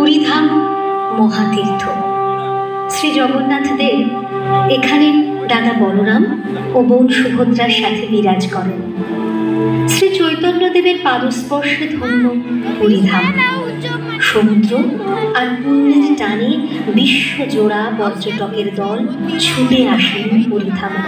পুরীধাম মহাতীর্থ। শ্রী জগন্নাথ দেব এখানে দাদা বলরাম ও বোন সুভদ্রার সাথে বিরাজ করেন। শ্রী চৈতন্যদেবের পাদস্পর্শে ধন্য পুরীধাম। সমুদ্র আর পুণ্যের টানে বিশ্বজোড়া পর্যটকের দল ছুটে আসেন পুরীধামে।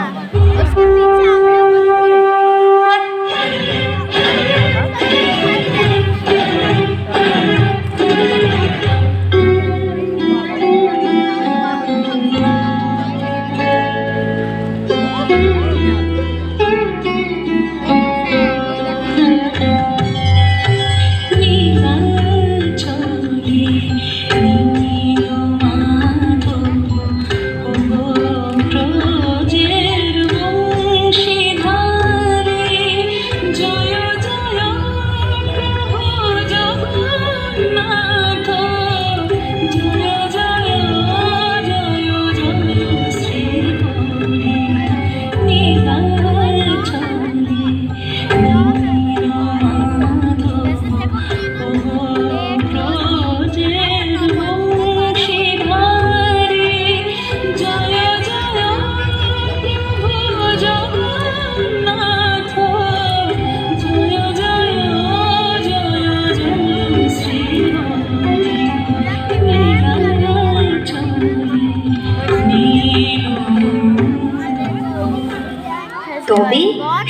তবে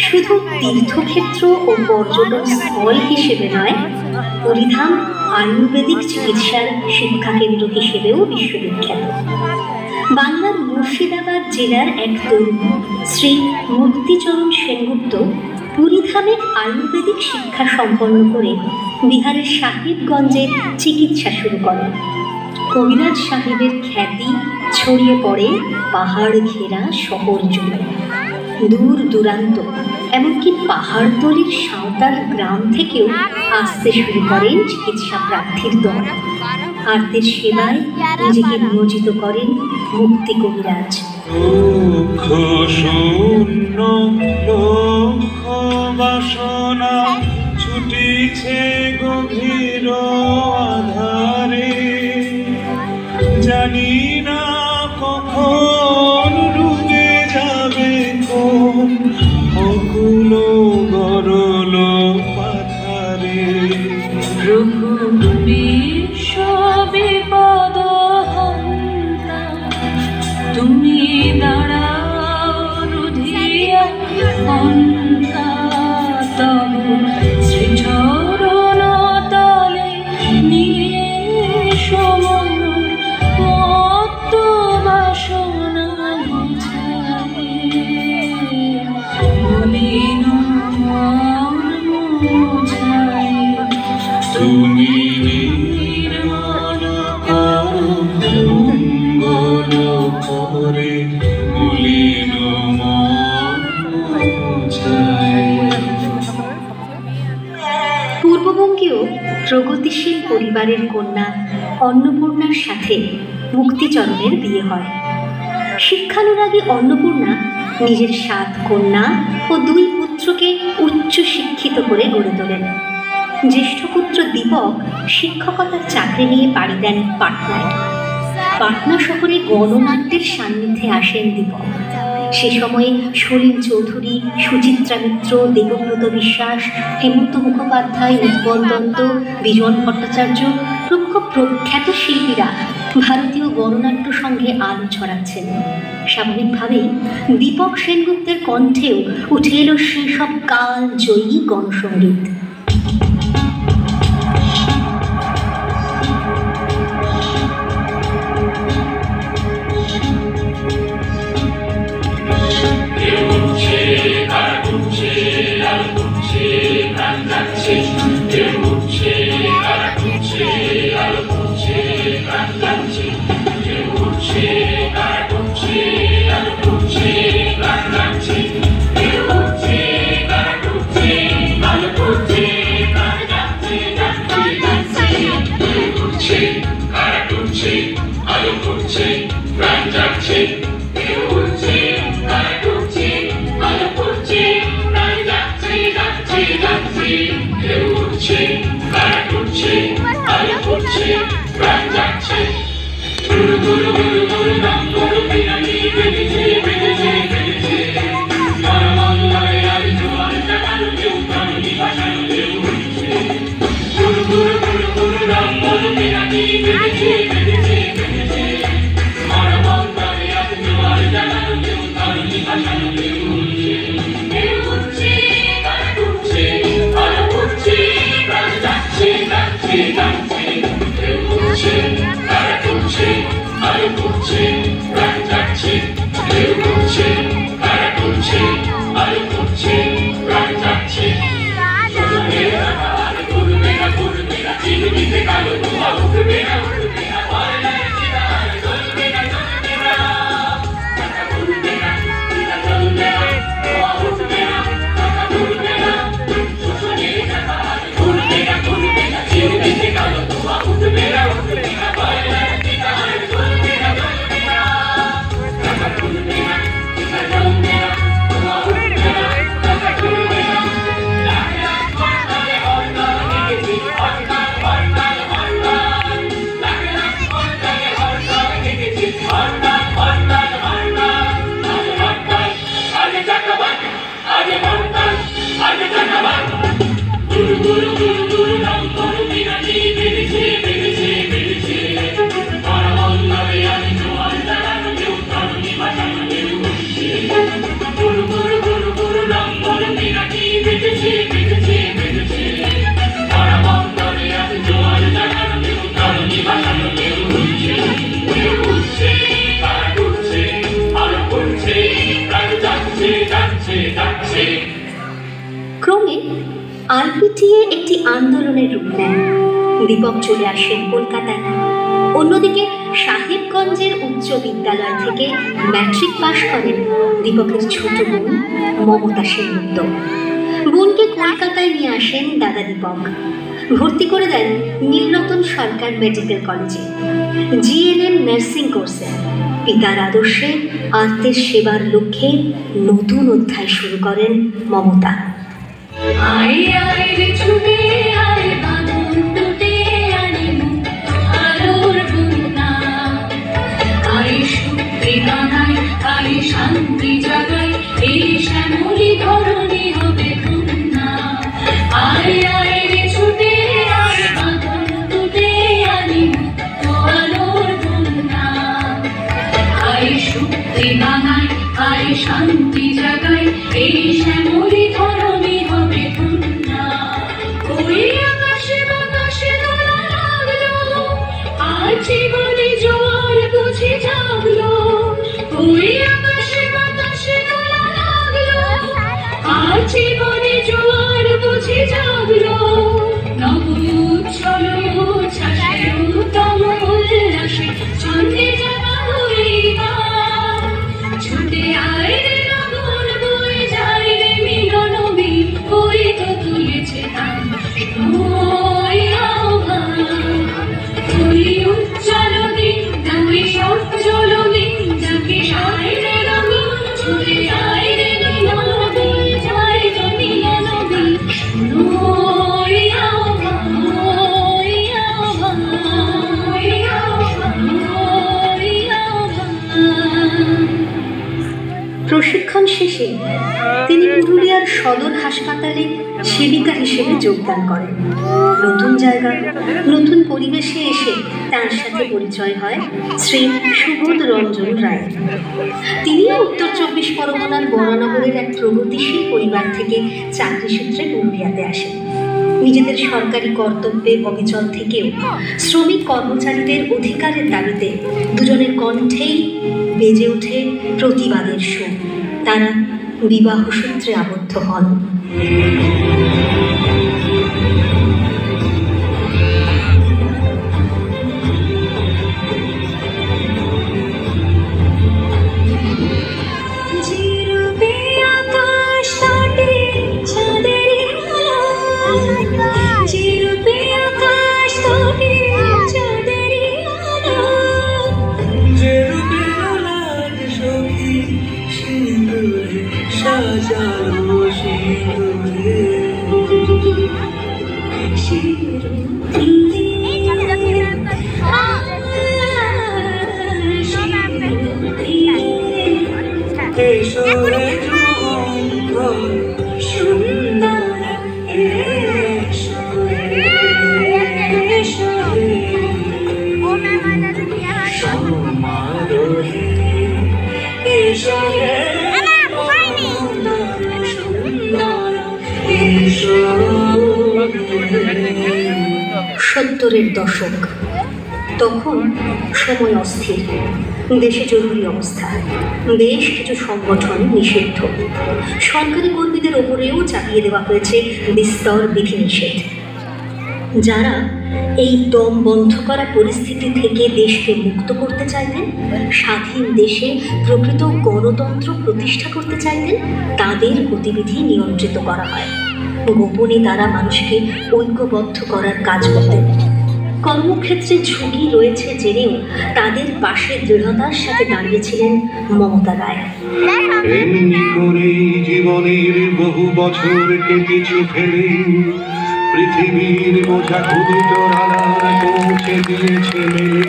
শুধু তীর্থক্ষেত্র ও পর্যটন স্থল হিসেবে নয়, পুরীধাম আয়ুর্বেদিক চিকিৎসার শিক্ষাকেন্দ্র হিসেবেও বিশ্ববিখ্যাত। বাংলার মুর্শিদাবাদ জেলার এক তরুণ শ্রী মূর্তিচরণ সেনগুপ্ত পুরীধামে আয়ুর্বেদিক শিক্ষা সম্পন্ন করে বিহারের সাহেবগঞ্জে চিকিৎসা শুরু করেন। কবিরাজ সাহেবের খ্যাতি ছড়িয়ে পড়ে পাহাড় ঘেরা শহর জুড়ে। দূর দূরান্ত এমনকি পাহাড়তলির সাঁওতাল গ্রাম থেকেও আসতে শুরু করেন চিকিৎসা প্রার্থীর দল। আর্তের সেবায় নিজেকে নিয়োজিত করেন মুক্তি কবিরাজ। ছুটিছে গভীর আধারে, জানি না কখন ডুবে যাবে কোন অকুল গরল পাথারে। প্রভু বিশ্ব বিপদ হন্তা, তুমি দাঁড়াও রুধিয়া হন্তা, তবু শ্রীচরণ তলে নিয়ে সমন মত্ত বাসনা বুঝায়, মলিন মন বুঝায়। তুমি নির্মল করো মঙ্গল করে, মলিন মন বুঝায়। পূর্ববঙ্গীয় প্রগতিশীল পরিবারের কন্যা অন্নপূর্ণার সাথে মুক্তিচরণের বিয়ে হয়। শিক্ষানুরাগী অন্নপূর্ণা নিজের 7 কন্যা ও 2 পুত্রকে উচ্চ শিক্ষিত করে গড়ে তোলেন। জ্যেষ্ঠ পুত্র দীপক শিক্ষকতার চাকরি নিয়ে পাড়ি দেন পাটনায়। পাটনা শহরে গণনাট্যের সান্নিধ্যে আসেন দীপক। সে সময়ে সলিল চৌধুরী, সুচিত্রা মিত্র, দেবব্রত বিশ্বাস, হেমন্ত মুখোপাধ্যায়, উৎপল দত্ত, বিজন ভট্টাচার্য প্রমুখ প্রখ্যাত শিল্পীরা ভারতীয় গণনাট্য সঙ্গে আলো ছড়াচ্ছেন। স্বাভাবিকভাবেই দীপক সেনগুপ্তের কণ্ঠেও উঠে এলো সেসব কাল জয়ী গণসঙ্গীত। Ayo ফুটছে প্রাণ যাচ্ছে গুরু গুরু গুরু গুরু নাম গুরু বিরানি বেজেছে বেজেছে বেজেছে মরমঙ্গলে আর জোয়ার জাগানো কেউ প্রাণী ভাসানো কেউ উঠছে গুরু গুরু গুরু গুরু নাম গুরু বিরানি বেজেছে বেজেছে বেজেছে মরমঙ্গলে আর জোয়ার জাগানো কেউ প্রাণী ভাসানো কেউ উঠছে কেউ উঠছে তারা উঠছে তারা উঠছে প্রাণ যাচ্ছে যাচ্ছে যাচ্ছে কেউ উঠছে তারা উঠছে তারা উঠছে প্রাণ যাচ্ছে কেউ উঠছে তারা উঠছে তারা উঠছে প্রাণ যাচ্ছে করবে না করবে না চিরদিতে কালো ধোঁয়া উঠবে না উঠবে না পায়লার চিতার জ্বলবে না জ্বলবে না টাকা উঠবে না চিতা জ্বলবে না ধোঁয়া উঠবে না টাকা উঠবে না শোষণের টাকা উঠবে না চিরদিতে কালো ধোঁয়া উঠবে না পায়লার চিতার জ্বলবে না জ্বলবে না টাকা উঠবে না চিতা জ্বলবে না ধোঁয়া উঠবে না টাকা উঠবে না গুরু গুরু গুরু গুরু নাম গুরু বিরানি বেড়েছে বেড়েছে বেড়েছে মরমঙ্গলে আমি জোয়ার জাগানো কেউ প্রাণী ভাসানো কেউ উঠছে গুরু গুরু গুরু গুরু নাম গুরু বিরানি বেড়েছে বেড়েছে বেড়েছে মরমঙ্গলে আমি জোয়ার জাগানো কেউ প্রাণী ভাসানো কেউ উঠছে কেউ উঠছে তারা উঠছে আলো উঠছে প্রাণ যাচ্ছে যাচ্ছে যাচ্ছে ক্রমে আরপিটিএ একটি আন্দোলনের রূপ নেয়। দীপক চলে আসেন কলকাতায়। অন্যদিকে সাহেবগঞ্জের উচ্চ বিদ্যালয় থেকে ম্যাট্রিক পাশ করেন দীপকের ছোট বোন মমতা সেনগুপ্ত। বোনকে কলকাতায় নিয়ে আসেন দাদা দীপক। ভর্তি করে দেন নীলরতন সরকার মেডিকেল কলেজে জিএনএম নার্সিং কোর্সে। পিতার আদর্শে আত্মের সেবার লক্ষ্যে নতুন অধ্যায় শুরু করেন মমতা। আয় আয় রে ছুটে আয় বাঁধন টুটে আনি আলোর বুনা আয় শক্তি গানাই আয় শান্তি জাগাই এই শ্যামলি ধরণী হবে ধন্যা আয় আয় রে ছুটে আয় বাঁধন টুটে আনি আলোর বুনা আয় শক্তি গানাই আয় শান্তি জাগাই এই শ্যামলি ধরণী হবে ধন্যা ওই আকাশে বাতাসে দোলা লাগলো আজ জীবনে জোয়ার বুঝে জাগলো ওই আকাশে বাতাসে দোলা লাগলো আজ জীবনে জোয়ার বুঝে জাগলো নব উচ্ছল উচ্ছ্বাসে উত্তম উল্লাসে ছন্দে জাগা হইবা ছুটে আয় রে লগন বয়ে যায় রে মিলন বীর ওই তো তুলেছে তান ওই আহ্বান ওই উজ্জ্বল দিন ওই সজ্জল দিন যাকে সায় রে লগন ছুটে আয় রে মিলন বয়ে যায় রে মিলন বীর ওই আহ্বান ওই আহ্বান ওই আহ্বান ওই আহ্বান। প্রশিক্ষণ শেষে তিনি পুরুলিয়ার সদর হাসপাতালে সেবিকা হিসেবে যোগদান করেন। নতুন জায়গা নতুন পরিবেশে এসে তার সাথে পরিচয় হয় শ্রী সুবোধ রঞ্জন রায়। তিনিও উত্তর 24 পরগনার বরানগরের এক প্রগতিশীল পরিবার থেকে চাকরি সূত্রে পুরুলিয়াতে আসেন। নিজেদের সরকারি কর্তব্যে অবিচল থেকেও শ্রমিক কর্মচারীদের অধিকারের দাবিতে দুজনের কণ্ঠেই বেজে ওঠে প্রতিবাদের সুর। তারা বিবাহ সূত্রে আবদ্ধ হন। সাজানো সিঁদুরে সত্তরের দশক, তখন সময় অস্থির, দেশে জরুরি অবস্থা, বেশ কিছু সংগঠন নিষিদ্ধ, সরকারি কর্মীদের ওপরেও চাপিয়ে দেওয়া হয়েছে বিস্তর বিধিনিষেধ। যারা এই দম বন্ধ করা পরিস্থিতি থেকে দেশকে মুক্ত করতে চাইতেন, স্বাধীন দেশে প্রকৃত গণতন্ত্র প্রতিষ্ঠা করতে চাইতেন, তাদের গতিবিধি নিয়ন্ত্রিত করা হয়। গোপনে তারা মানুষকে ঐক্যবদ্ধ করার কাজ করতেন। কর্মক্ষেত্রে ঝুঁকি রয়েছে জেনেও তাদের পাশে দৃঢ়তার সাথে দাঁড়িয়েছিলেন মমতা রায়। এমনি করে জীবনের বহু বছর কেটেছে ফেলে, পৃথিবীর বোঝা ক্ষুদিত রানার পৌঁছে দিয়েছে মেলে।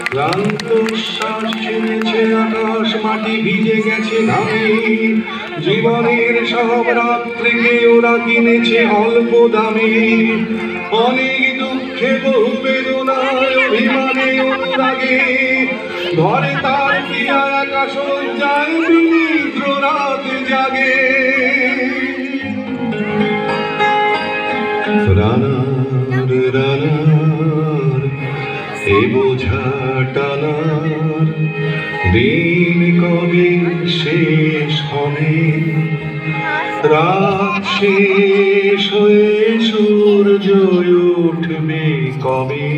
ক্লান্ত শ্বাস ছেড়েছে আকাশ, মাটি ভিজে গেছে ঘামে। জীবনের সব রাত্রিকে ওরা কিনেছে অল্প দামে। অনেক দুঃখে বহু বেদনায় অভিমানে অনুরাগে, ঘরে তার প্রিয়া একা শয্যায় বিনিদ্র রাত জাগে। রানার রানার এ বোঝা টানার দিন কবে শেষ হবে? রাত শেষ হয়ে সূর্য উঠবে কবে?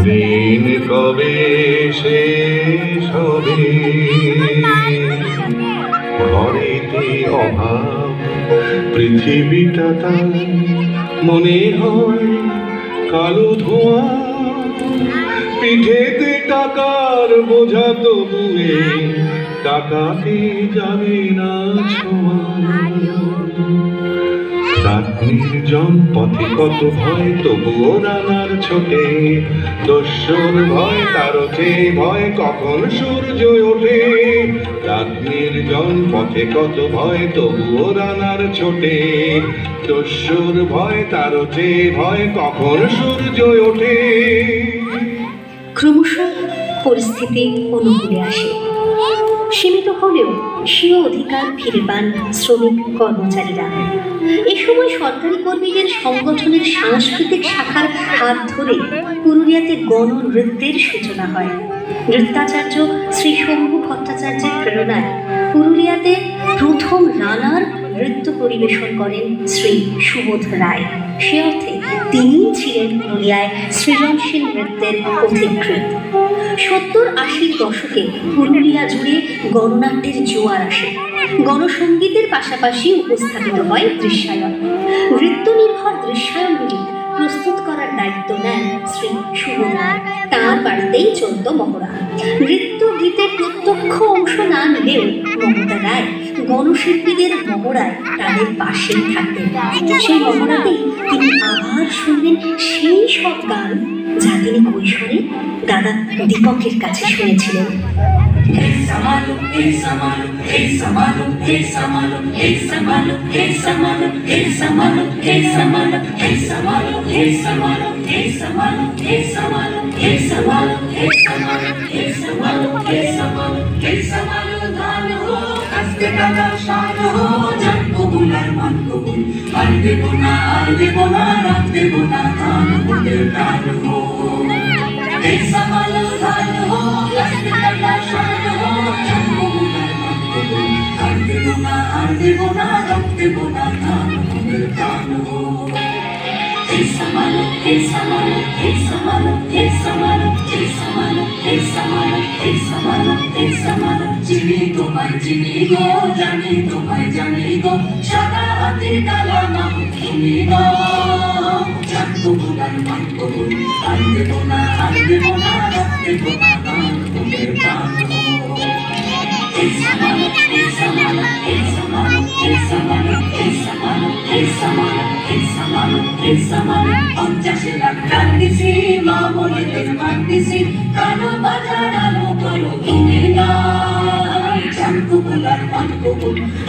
দিন কবে শেষ হবে? ঘরেতে অভাব, পৃথিবীটা তাই মনে হয় কালো ধোঁয়া। পিঠেতে টাকার বোঝা তবুয়ে টাকাকে যাবে না ছোঁয়া। রাত নির্জন পথে কত ভয়, তবুও রানার ছোটে। দস্যুর ভয়, তারও চেয়ে ভয় কখন সূর্য ওঠে। রাত নির্জন পথে কত ভয়, তবুও রানার ছোটে। দস্যুর ভয়, তারও চেয়ে ভয় কখন সূর্য ওঠে। ক্রমশ পরিস্থিতি অনুকূলে আসে। সীমিত হলেও স্বীয় অধিকার ফিরে পান শ্রমিক কর্মচারীরা। এ সময় সরকারি কর্মীদের সংগঠনের সাংস্কৃতিক শাখার হাত ধরে পুরুলিয়াতে গণনৃত্যের সূচনা হয়। নৃত্যাচার্য শ্রী শম্ভু ভট্টাচার্যের প্রেরণায় পুরুলিয়াতে প্রথম রানার নৃত্য পরিবেশন করেন শ্রী সুবোধ রায়। সে অর্থে তিনিই ছিলেন পুরুলিয়ায় সৃজনশীল নৃত্যের পথিকৃৎ। 70-80 দশকে পুরুলিয়া জুড়ে গণনাট্যের জোয়ার আসে। গণসঙ্গীতের পাশাপাশি উপস্থাপিত হয় দৃশ্যায়ন। নৃত্য নির্ভর দৃশ্যায়নগুলি প্রস্তুত করার দায়িত্ব নেন শ্রী সুবোধ রায়। তাঁর বাড়িতেই চলত মহড়া। নৃত্য গীতে প্রত্যক্ষ অংশ না নিলেও মমতা রায় গণশিল্পীদের মহড়ায় তাদের পাশেই থাকতেন। সেই মহড়াতেই তিনি আবার শুনলেন সেই সব গান যা তিনি কৈশোরে দাদা দীপকের কাছে শুনেছিলেন।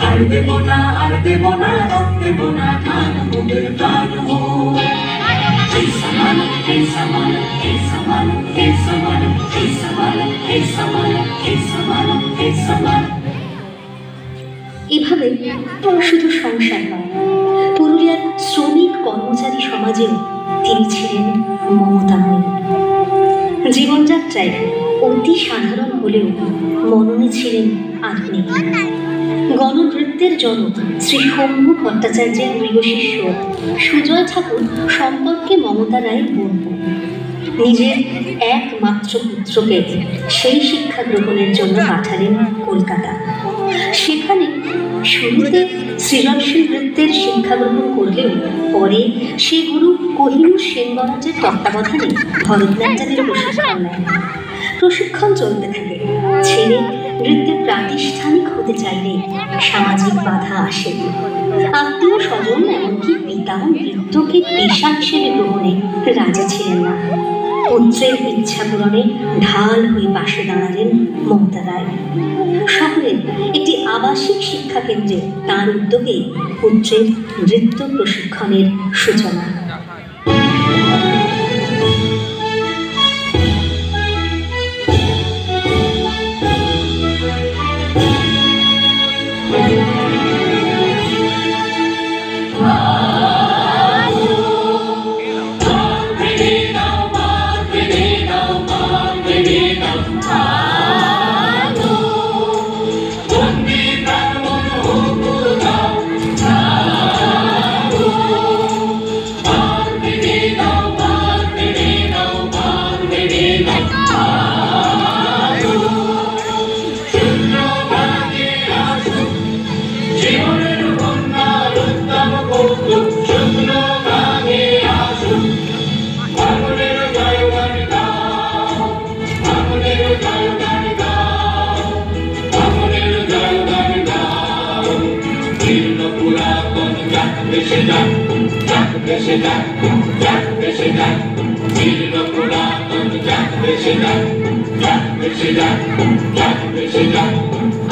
আর দেব না, আর দেব না, রং দেব না, ধান মোদের প্রাণ হোক। হে সমান, হে সমান, হে সমান, হে সমান, হে সমান, হে সমান, হে সমান, হে সমান। এভাবে শুধু সংসার নয়, পুরুলিয়ার শ্রমিক কর্মচারী সমাজেও তিনি ছিলেন মমতাময়ী। জীবনযাত্রায় অতি সাধারণ হলেও মননে ছিলেন আধুনিক। গণনৃত্যের জনক শ্রী শম্ভু ভট্টাচার্যের প্রিয় শিষ্য সুজয় ঠাকুর সম্পর্কে মমতা রায় বলব, নিজের একমাত্র পুত্রকে সেই শিক্ষা গ্রহণের জন্য পাঠালেন কলকাতা। সেখানে শুরুতে সৃজনশীল নৃত্যের শিক্ষা গ্রহণ করলেও পরে সে গুরু কোহিনূর সেন মহারাজের তত্ত্বাবধানে ভরতনাট্যমের প্রশিক্ষণ নেয়। প্রশিক্ষণ চলতে থাকে। ছেলে নৃত্যে প্রাতিষ্ঠানিক হতে চাইলে সামাজিক বাধা আসে। আত্মীয় স্বজন এমনকি পিতাও নৃত্যকে পেশা হিসেবে গ্রহণে রাজি ছিলেন না। পুত্রের ইচ্ছা পূরণে ঢাল হয়ে পাশে দাঁড়ালেন মমতা রায়। শহরের একটি আবাসিক শিক্ষা কেন্দ্রে তাঁর উদ্যোগে পুত্রের নৃত্য প্রশিক্ষণের সূচনা।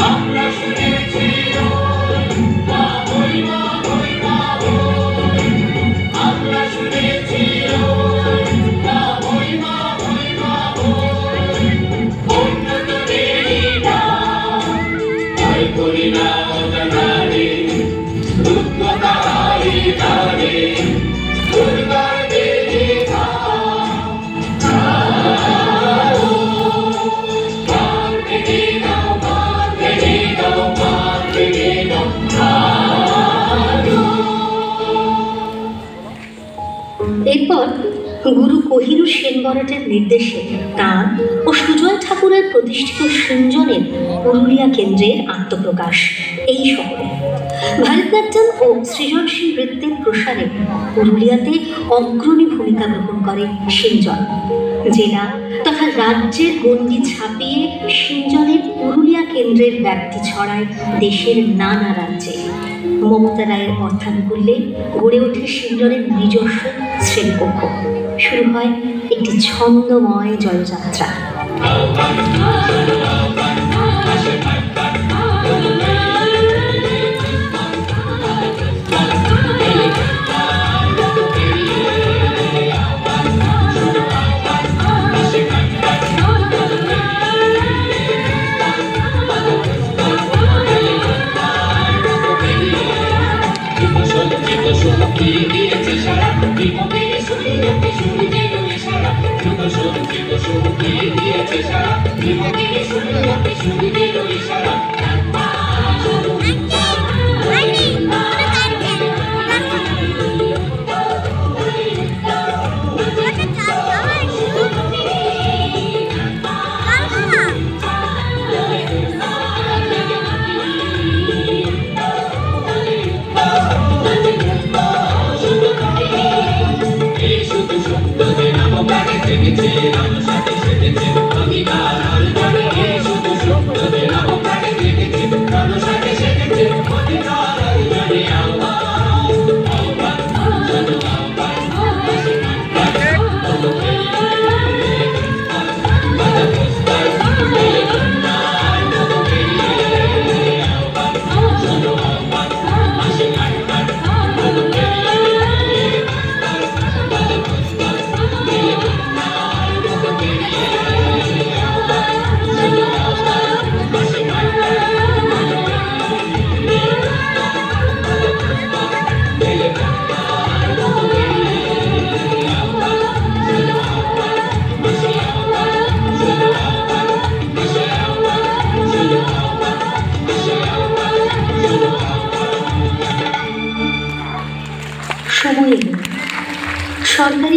আমরা শুনেছি মা হই মা হই মা হই, আমরা শুনেছি মা হই মা হই মা হই, অন্য তো নেই না, ভয় করি না জানারে, দুর্গতা হারি তারে, দুর্গার দেবী এরপর গুরু কোহিনূর সেন বরাটের নির্দেশে তাঁর ও সুজয় ঠাকুরের প্রতিষ্ঠিত সৃঞ্জনের পুরুলিয়া কেন্দ্রের আত্মপ্রকাশ এই শহরে। ভারতনাট্যম ও সৃজনশীল নৃত্যের প্রসারে পুরুলিয়াতে অগ্রণী ভূমিকা গ্রহণ করে সৃঞ্জন। জেলা তথা রাজ্যের গণ্ডি ছাপিয়ে সৃঞ্জনের পুরুলিয়া কেন্দ্রের ব্যাপ্তি ছড়ায় দেশের নানা রাজ্যে। মমতা রায়ের অর্থানুকূল্যে গড়ে ওঠে সৃঞ্জনের নিজস্ব শ্রেণীকক্ষ। শুরু হয় একটি ছন্দময় জয়যাত্রা।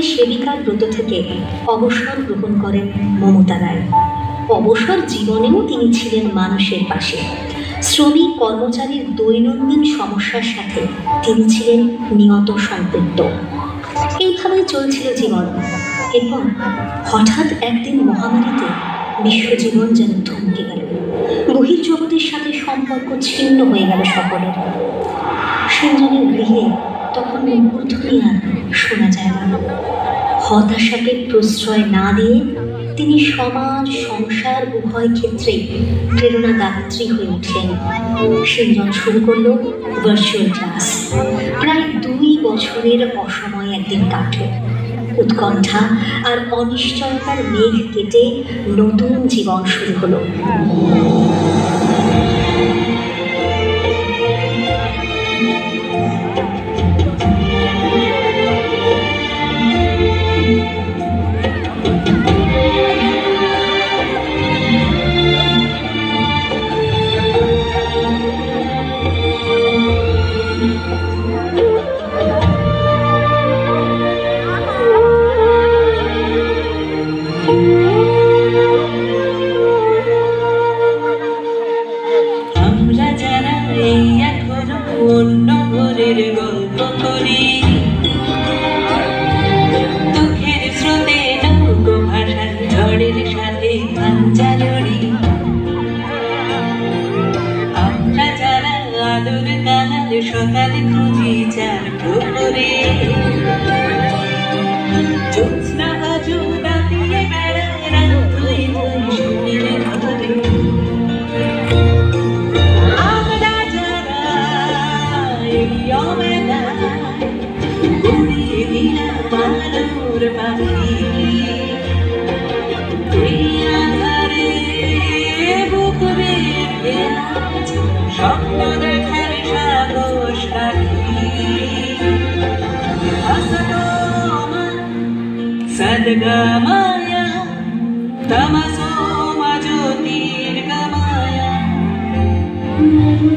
সরকারি সেবিকার ব্রত থেকে অবসর গ্রহণ করেন মমতা রায়। অবসর জীবনেও তিনি ছিলেন মানুষের পাশে। শ্রমিক কর্মচারীর দৈনন্দিন সমস্যার সাথে তিনি ছিলেন নিয়ত সম্পৃক্ত। এইভাবেই চলছিল জীবন। এরপর হঠাৎ একদিন মহামারীতে বিশ্বজীবন যেন থমকে গেল। বহির্জগতের সাথে সম্পর্ক ছিন্ন হয়ে গেল সকলের। সেনজনের গৃহে তখন মূর্ধনি আর শোনা যায় না। হতাশাকে প্রশ্রয় না দিয়ে তিনি সমাজ সংসার উভয় ক্ষেত্রেই প্রেরণাদাত্রী হয়ে উঠলেন। সেনজন শুরু করল ভার্চুয়াল ক্লাস। প্রায় 2 বছরের অসময় একদিন কাটল। উৎকণ্ঠা আর অনিশ্চয়তার মেঘ কেটে নতুন জীবন শুরু হলো। সকালে খুঁজি চার প্রহরে জ্যোৎস্না আজও দাঁড়িয়ে বেড়ায় রাত ধুই ধুই শরীরে ধরে। আমরা যারা এই অবেলায় উড়িয়ে দিলাম আলোর পাখি, এই আধারে বুক বেঁধে আজ স্বপ্ন দেখার সাহস রাখি। সদ্গময়া তমসো মা জ্যোতির্গময়া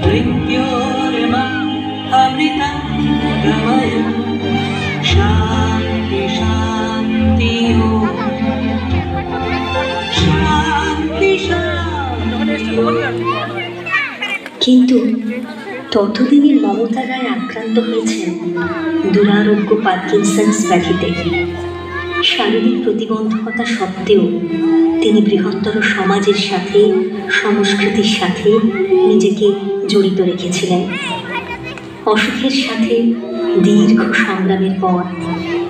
মৃত্যোর্মম অমৃতম গময়। শান্তি শান্তি ওম শান্তি শান্তি। কিন্তু ততদিনে মমতা রায় আক্রান্ত হয়েছেন দুরারোগ্য পার্কিনসন্স ব্যাধিতে। শারীরিক প্রতিবন্ধকতা সত্ত্বেও তিনি বৃহত্তর সমাজের সাথে সংস্কৃতির সাথে নিজেকে জড়িত রেখেছিলেন। অসুখের সাথে দীর্ঘ সংগ্রামের পর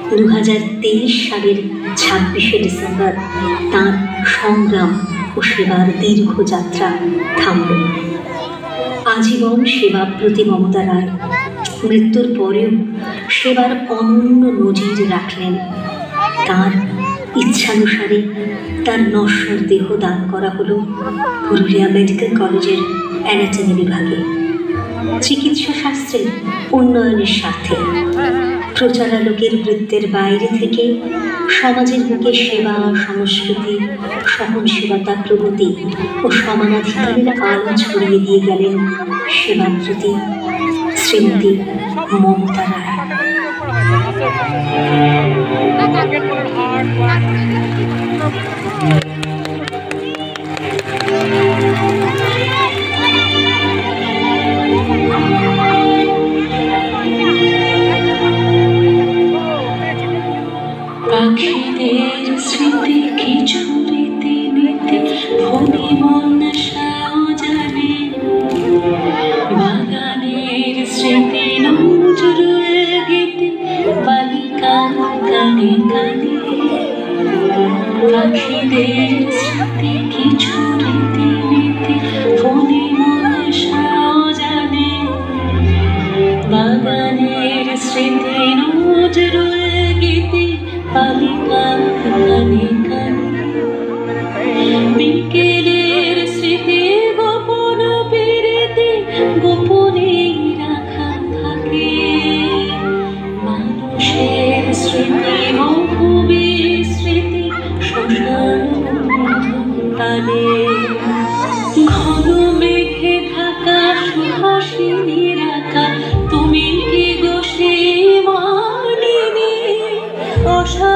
2023 সালের 26শে ডিসেম্বর তাঁর সংগ্রাম ও সেবার দীর্ঘ যাত্রা থামল। আজীবন সেবাব্রতী মমতা রায় মৃত্যুর পরেও সেবার অনন্য নজির রাখলেন। তাঁর ইচ্ছানুসারে তার নশ্বর দেহ দান করা হলো পুরুলিয়া মেডিকেল কলেজের অ্যানাটমি বিভাগে। চিকিৎসা শাস্ত্রের উন্নয়নের স্বার্থে প্রচারালোকের বৃত্তের বাইরে থেকে সমাজের বুকে সেবা, সংস্কৃতি, সহনশীলতা, প্রগতি ও সমানাধিকারের আলো ছড়িয়ে দিয়ে গেলেন সেবাব্রতী শ্রীমতী মমতা রায়। পাখিদের স্মৃতি খিচুড়িতে নিতে ফণি মনসাও জানে, বাগানের স্মৃতি নজরুলের গীতে বালিকা কানে কানে। পাখিদের স্মৃতি খিচুড়িতে নিতে ফণি মনসাও জানে, বাগানের স্মৃতি নজরুলের গীতে বালিকা কানে কানে। বিকেলের স্মৃতি গোপন পেরেতে গোপনে রাখা থাকে, মানুষের স্মৃতি মহুবীর স্মৃতি শ্মশান টানে। ঘন মেঘে ঢাকা সুহাসিনীর আঁকা তুমি কি গো সেই মানিনী অসা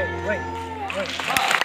right.